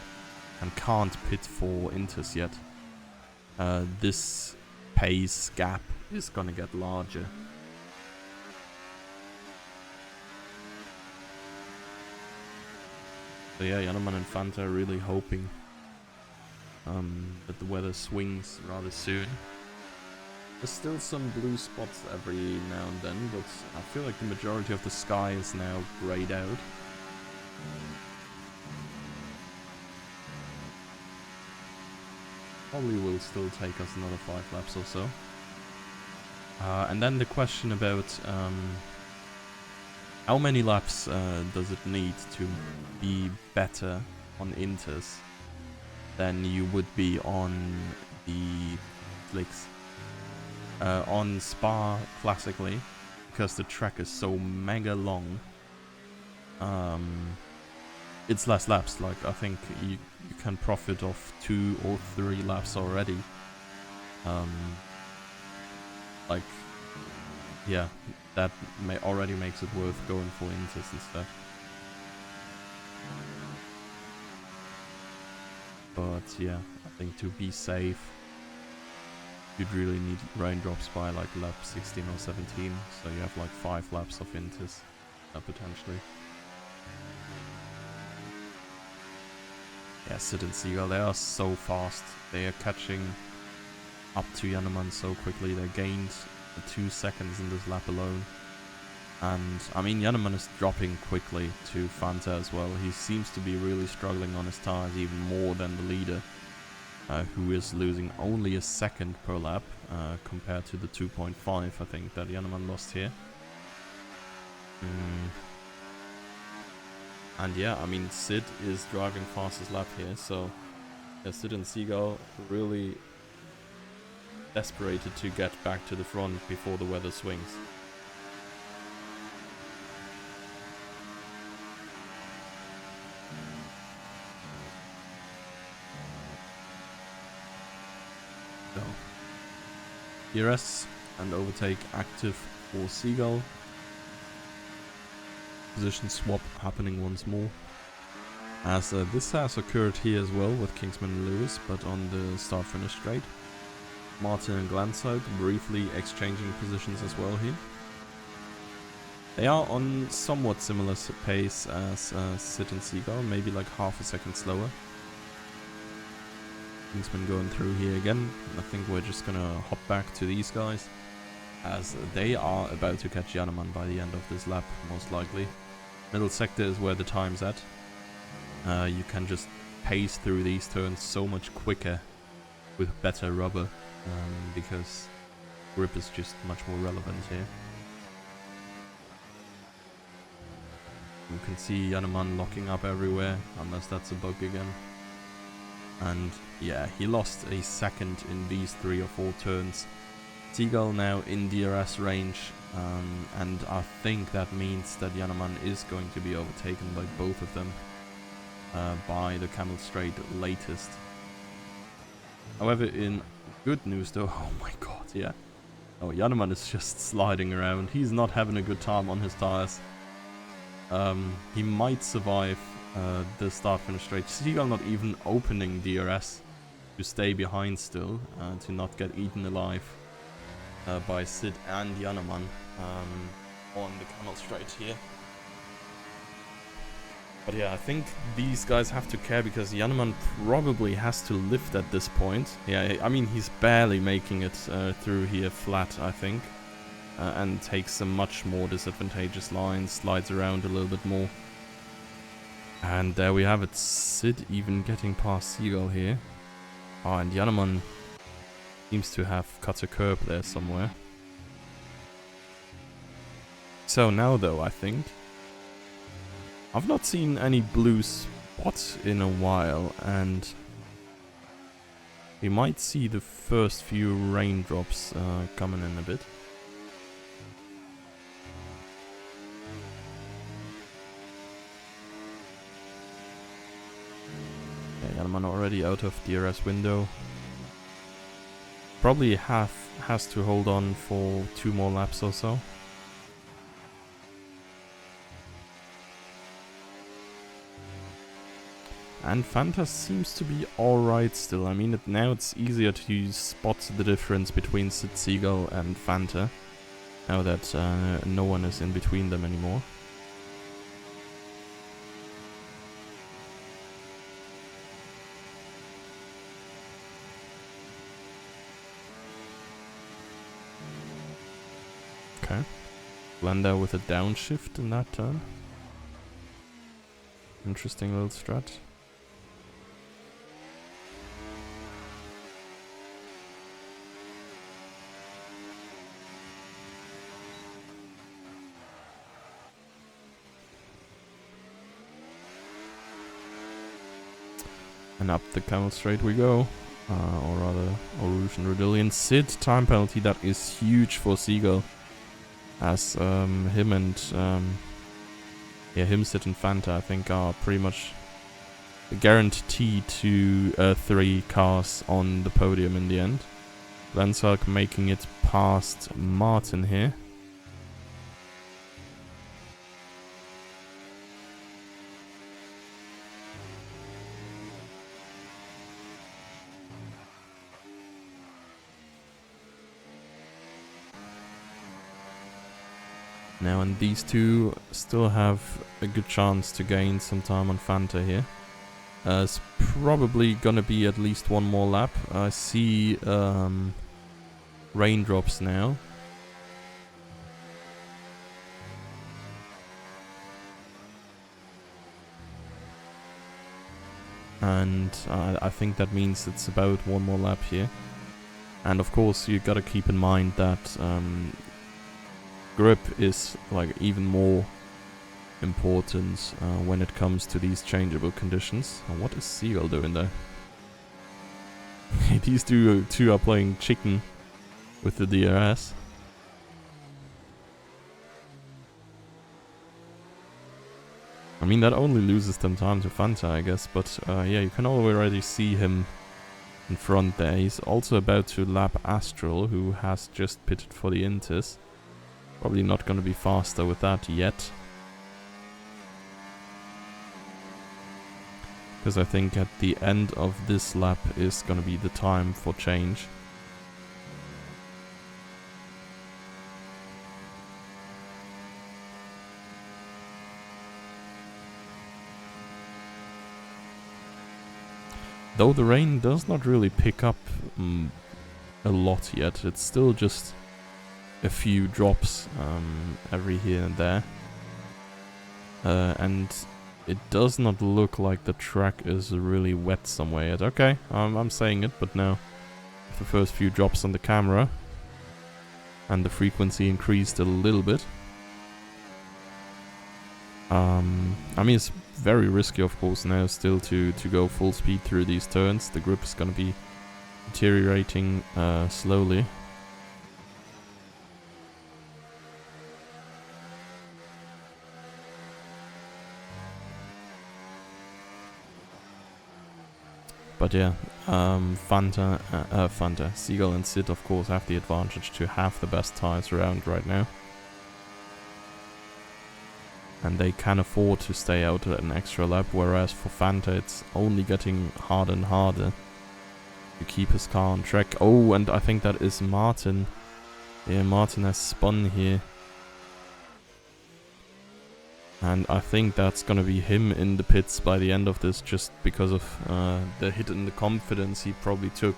and can't pit for Inters yet. This pace gap is gonna get larger. So yeah, Jannemann and Fanta are really hoping that the weather swings rather soon. There's still some blue spots every now and then, but I feel like the majority of the sky is now greyed out. Probably will still take us another 5 laps or so. And then the question about how many laps does it need to be better on Inters than you would be on the Flicks. On Spa, classically, because the track is so mega long, it's less laps. Like, I think you can profit off 2 or 3 laps already. Like, yeah, that already makes it worth going for Inters instead. But yeah, I think to be safe, you'd really need raindrops by like lap 16 or 17, so you have like 5 laps of Inters, potentially. Yeah, Sid and Seagull, they are so fast. They are catching up to Jannemann so quickly. They gained 2 seconds in this lap alone. And, I mean, Jannemann is dropping quickly to Fanta as well. He seems to be really struggling on his tires even more than the leader. Who is losing only a second per lap compared to the 2.5 I think that Jannemann lost here. And yeah, I mean, Sid is driving fastest lap here, so yeah, Sid and Seagull really desperate to get back to the front before the weather swings. So, DRS and overtake active for Seagull. Position swap happening once more. As this has occurred here as well with Kingsman and Lewis, but on the start-finish straight. Martin and Glanside briefly exchanging positions as well here. They are on somewhat similar pace as Sid and Seagull, maybe like half a second slower. Kingsman going through here again. I think we're just gonna hop back to these guys, as they are about to catch Jannemann by the end of this lap, most likely. Middle sector is where the time's at. You can just pace through these turns so much quicker with better rubber, because grip is just much more relevant here. You can see Janeman locking up everywhere, unless that's a bug again. And yeah, he lost a second in these 3 or 4 turns. Seagull now in DRS range, and I think that means that Janeman is going to be overtaken by both of them by the Camel Straight latest. However, in good news though, oh my god, yeah. Oh, Janeman is just sliding around. He's not having a good time on his tires. He might survive the start-finish straight. Seagull not even opening DRS to stay behind still, to not get eaten alive by Sid and Janeman on the Camel Straight here. But yeah, I think these guys have to care because Janeman probably has to lift at this point. Yeah, I mean, he's barely making it through here flat, I think. And takes some much more disadvantageous lines, slides around a little bit more. And there we have it, Sid even getting past Seagull here. Oh, and Janeman seems to have cut a curb there somewhere. So now though, I think I've not seen any blue spots in a while, and we might see the first few raindrops coming in a bit. Yeah, Janeman already out of DRS window. Probably has to hold on for 2 more laps or so. And Fanta seems to be alright still. I mean, now it's easier to spot the difference between Sid Seagull and Fanta, now that no one is in between them anymore. Okay. Blender with a downshift in that turn. Interesting little strat. And up the Camel Straight we go. Or rather, Rouge and Rodillion. Sid time penalty, that is huge for Seagull. As him and him, Sid and Fanta, I think, are pretty much guaranteed to 3 cars on the podium in the end. Lensark making it past Martin here. Now, and these two still have a good chance to gain some time on Fanta here. It's probably gonna be at least 1 more lap. I see raindrops now. And I think that means it's about 1 more lap here. And of course, you gotta keep in mind that grip is like even more important when it comes to these changeable conditions. Oh, what is Seagull doing there? These two are playing chicken with the DRS. I mean, that only loses them time to Fanta, I guess, but yeah, you can already see him in front there. He's also about to lap Astral, who has just pitted for the Intis. Probably not going to be faster with that yet. Because I think at the end of this lap is going to be the time for change. Though the rain does not really pick up a lot yet. It's still just a few drops every here and there. And it does not look like the track is really wet somewhere yet. Okay, I'm saying it, but now the first few drops on the camera and the frequency increased a little bit. I mean, it's very risky, of course, now still to go full speed through these turns. The grip is going to be deteriorating slowly. But yeah, Fanta, Seagull and Sid, of course, have the advantage to have the best tires around right now. And they can afford to stay out an extra lap, whereas for Fanta it's only getting harder and harder to keep his car on track. Oh, and I think that is Martin. Yeah, Martin has spun here. And I think that's gonna be him in the pits by the end of this, just because of the hit and the confidence he probably took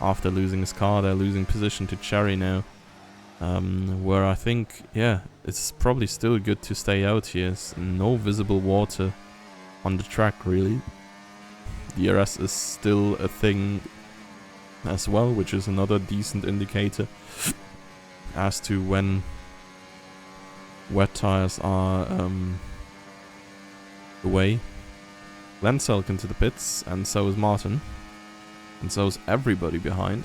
after losing his car. They're losing position to Cherry now. Where I think, yeah, it's probably still good to stay out here. There's no visible water on the track, really. DRS is still a thing as well, which is another decent indicator as to when wet tires are away. Lenselk into the pits, and so is Martin. And so is everybody behind.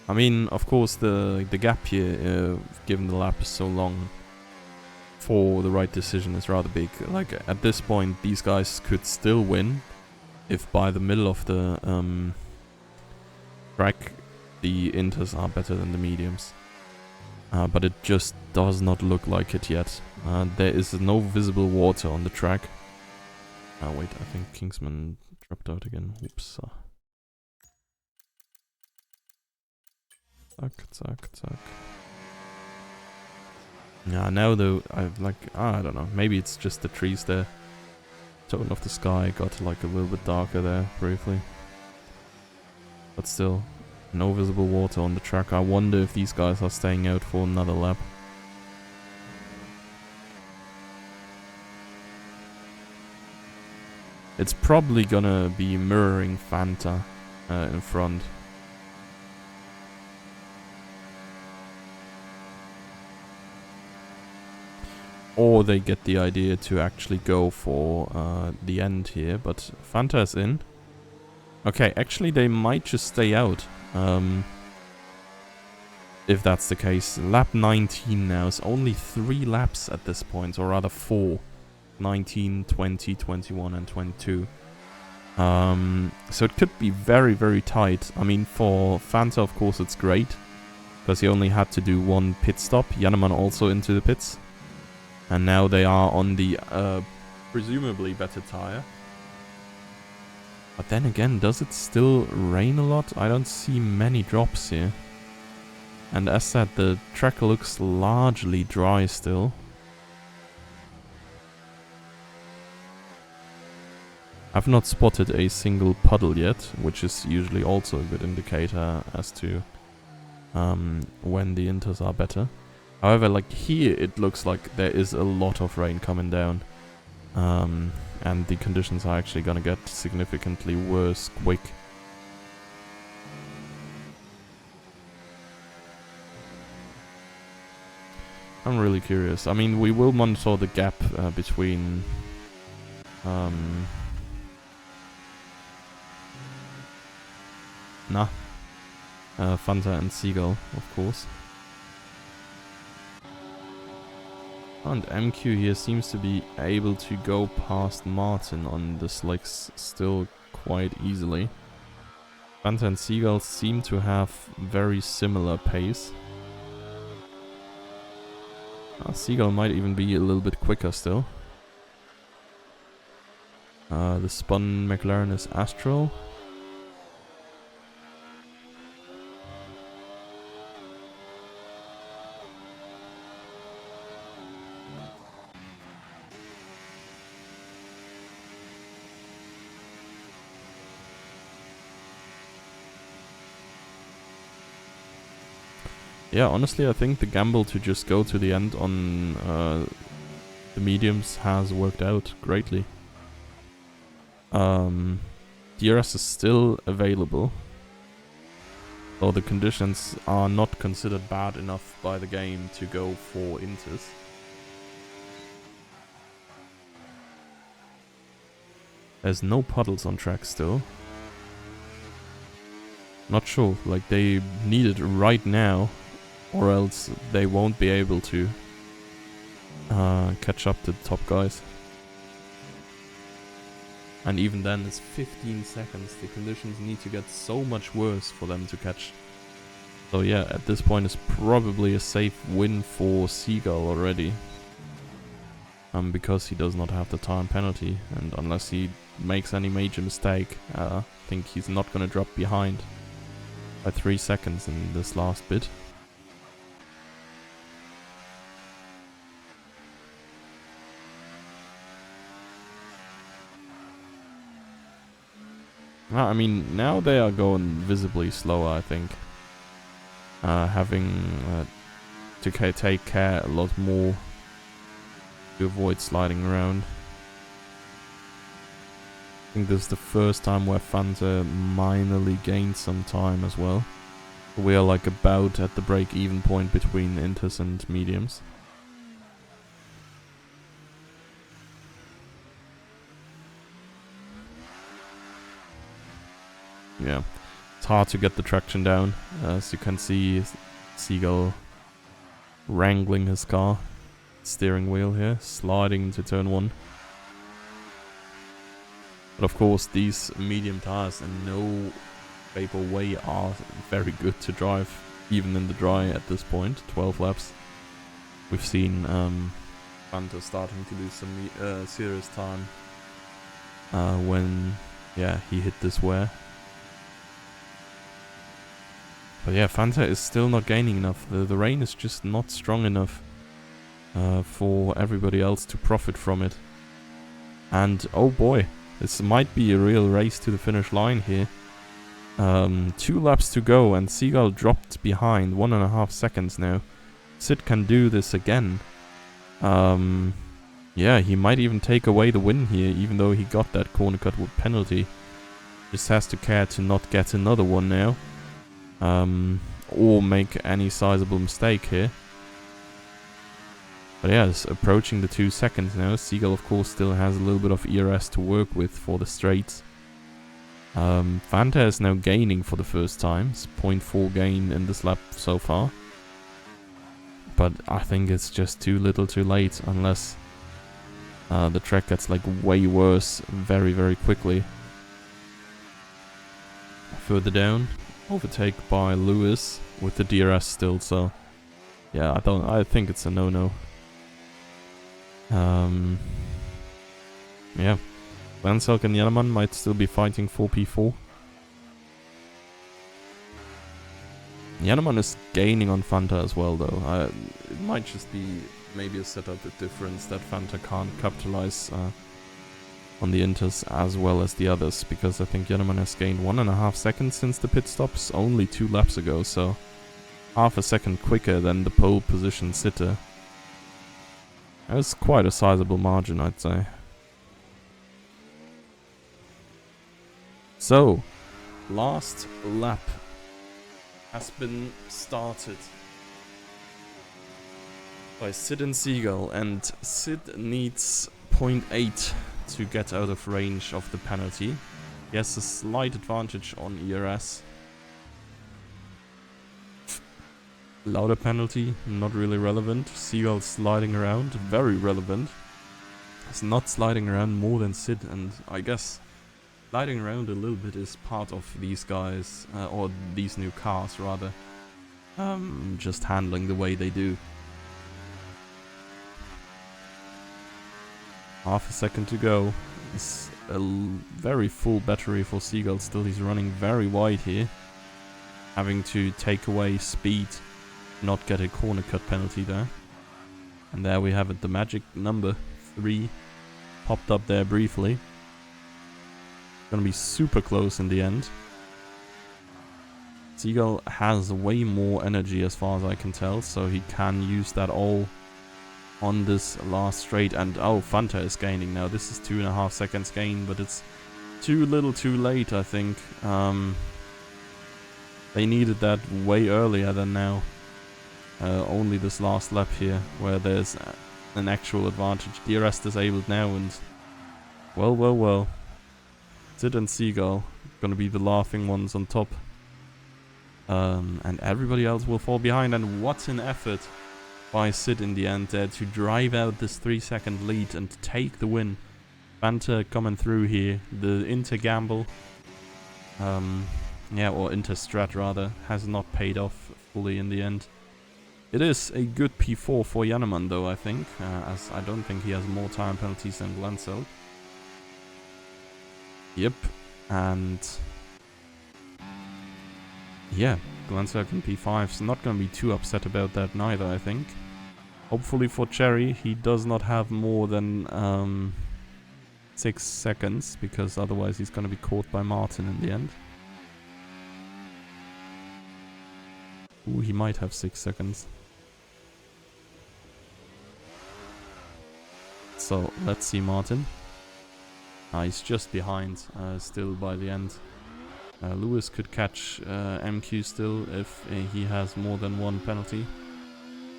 I mean, of course, the gap here, given the lap is so long, for the right decision is rather big. Like, at this point, these guys could still win if by the middle of the track, the Inters are better than the mediums. But it just does not look like it yet. There is no visible water on the track. Wait, I think Kingsman dropped out again. Oops. Zack. Yeah, now though, I don't know. Maybe it's just the trees there. Tone of the sky got like a little bit darker there, briefly. But still, no visible water on the track. I wonder if these guys are staying out for another lap. It's probably gonna be mirroring Fanta in front. Or they get the idea to actually go for the end here, but Fanta is in. Okay, actually they might just stay out. If that's the case. Lap 19 now. It's only 3 laps at this point, or rather 4. 19, 20, 21 and 22. So it could be very, very tight. I mean, for Fanta, of course, it's great. Because he only had to do 1 pit stop. Janneman also into the pits. And now they are on the presumably better tire. But then again, does it still rain a lot? I don't see many drops here. And as said, the track looks largely dry still. I've not spotted a single puddle yet, which is usually also a good indicator as to when the Inters are better. However, like here, it looks like there is a lot of rain coming down. And the conditions are actually gonna get significantly worse quick. I'm really curious. I mean, we will monitor the gap between Fanta and Seagull, of course. And MQ here seems to be able to go past Martin on the slicks still quite easily. Fanta and Seagull seem to have very similar pace. Seagull might even be a little bit quicker still. The spun McLaren is Astral. Yeah, honestly, I think the gamble to just go to the end on the mediums has worked out greatly. DRS is still available, though the conditions are not considered bad enough by the game to go for inters. There's no puddles on track still. Not sure, like they need it right now, or else they won't be able to catch up to the top guys. And even then, it's 15 seconds. The conditions need to get so much worse for them to catch. So yeah, at this point it's probably a safe win for Seagull already. Because he does not have the time penalty, and unless he makes any major mistake, I think he's not gonna drop behind by 3 seconds in this last bit. I mean, now they are going visibly slower, I think. Having to take care a lot more to avoid sliding around. I think this is the first time where Fanta minorly gained some time as well. We are like about at the break-even point between inters and mediums. Yeah, it's hard to get the traction down. As you can see, Seagull wrangling his car. Steering wheel here, sliding into turn 1. But of course, these medium tires in no shape or way are very good to drive, even in the dry at this point. 12 laps. We've seen Fanta starting to lose some serious time when, yeah, he hit this wear. But yeah, Fanta is still not gaining enough. The rain is just not strong enough for everybody else to profit from it. And oh boy, this might be a real race to the finish line here. 2 laps to go and Seagull dropped behind 1.5 seconds now. Sid can do this again. Yeah, he might even take away the win here, even though he got that corner cut with penalty. Just has to care to not get another one now. Or make any sizable mistake here. But yeah, it's approaching the 2 seconds now. Seagull, of course, still has a little bit of ERS to work with for the straights. Fanta is now gaining for the first time. It's 0.4 gain in this lap so far. But I think it's just too little too late, unless the track gets like way worse very, very quickly. Further down, overtake by Lewis with the DRS still, so yeah, I think it's a no-no. Yeah, Vanselk and Yanaman might still be fighting for P4. Yanaman is gaining on Fanta as well, though. It might just be maybe a setup difference that Fanta can't capitalize on the inters as well as the others, because I think Yanaman has gained 1.5 seconds since the pit stops only 2 laps ago, so half a second quicker than the pole position sitter. That's quite a sizable margin, I'd say. So, last lap has been started by Sid and Seagull, and Sid needs 0.8 to get out of range of the penalty. He has a slight advantage on ERS. Louder penalty, not really relevant. Seagull sliding around, very relevant. It's not sliding around more than Sid, and I guess sliding around a little bit is part of these guys, or these new cars rather, just handling the way they do. Half a second to go. It's a very full battery for Seagull still. He's running very wide here, having to take away speed, not get a corner cut penalty there. And there we have it, the magic number 3 popped up there briefly. Gonna be super close in the end. Seagull has way more energy as far as I can tell, so he can use that all on this last straight. And oh, Fanta is gaining now. This is 2.5 seconds gain, but it's too little too late, I think. They needed that way earlier than now. Only this last lap here, where there's an actual advantage. DRS disabled now, and well. Sid and Seagull gonna be the laughing ones on top. And everybody else will fall behind. And what an effort by Sid in the end there to drive out this 3-second lead and take the win. Fanta coming through here. The Inter gamble, yeah, or Inter strat rather, has not paid off fully in the end. It is a good P4 for Jannemann though, I think, as I don't think he has more time penalties than Glancel. Yep, and yeah, Glancel can P5, so not going to be too upset about that neither, I think. Hopefully for Cherry, he does not have more than 6 seconds, because otherwise he's going to be caught by Martin in the end. Ooh, he might have 6 seconds. So, let's see Martin. He's just behind, still by the end. Lewis could catch MQ still if he has more than one penalty.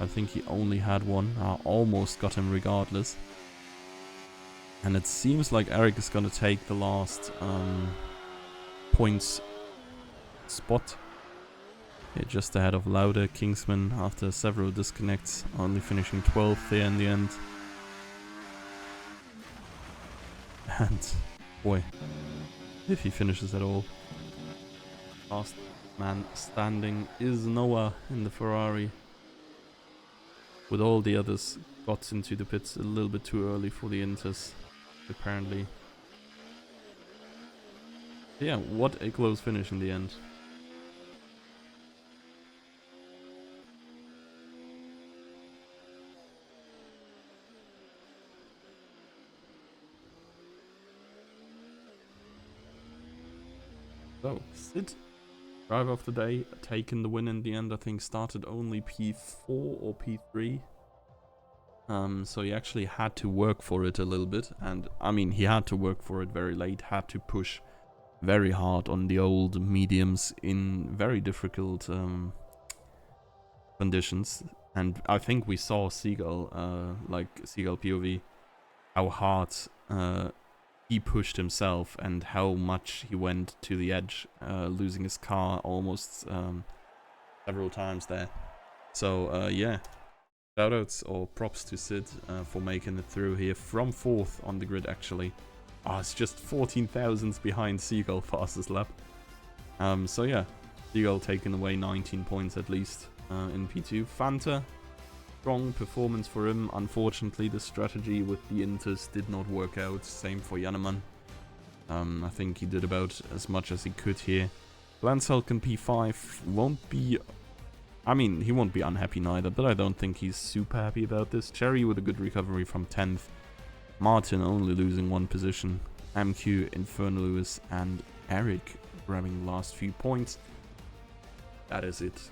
I think he only had one. Almost got him regardless. And it seems like Eric is going to take the last points spot. Yeah, just ahead of Lauder, Kingsman, after several disconnects, only finishing 12th there in the end. And boy, if he finishes at all. Last man standing is Noah in the Ferrari. With all the others got into the pits a little bit too early for the Inters, apparently. Yeah, what a close finish in the end. So, Sid, driver of the day, taking the win in the end. I think started only P4 or P3. So he actually had to work for it a little bit. And I mean, he had to work for it very late, had to push very hard on the old mediums in very difficult conditions. And I think we saw Seagull, like Seagull POV, how hard he pushed himself and how much he went to the edge, losing his car almost several times there. So yeah, shoutouts or props to Sid for making it through here from 4th on the grid actually. It's just 14 thousandths behind Seagull fastest lap. So yeah, Seagull taking away 19 points at least in P2. Fanta, strong performance for him. Unfortunately, the strategy with the Inters did not work out. Same for Jannemann. I think he did about as much as he could here. Glancel can P5. Won't be... I mean, he won't be unhappy neither, but I don't think he's super happy about this. Cherry with a good recovery from 10th. Martin only losing 1 position. MQ, Inferno Lewis, and Eric grabbing the last few points. That is it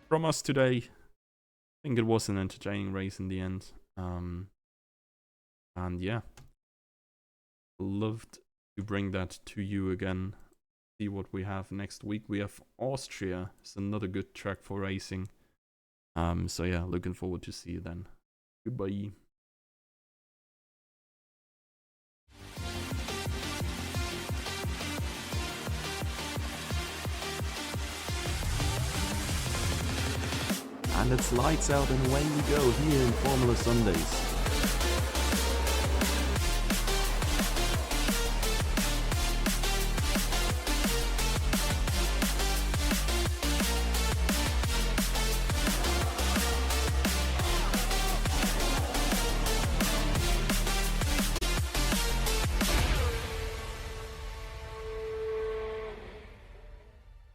from us today. I think it was an entertaining race in the end. And yeah, loved to bring that to you again. See what we have next week. We have Austria. It's another good track for racing. So yeah, looking forward to see you then. Goodbye. And it's lights out and away we go here in Formula Sundays.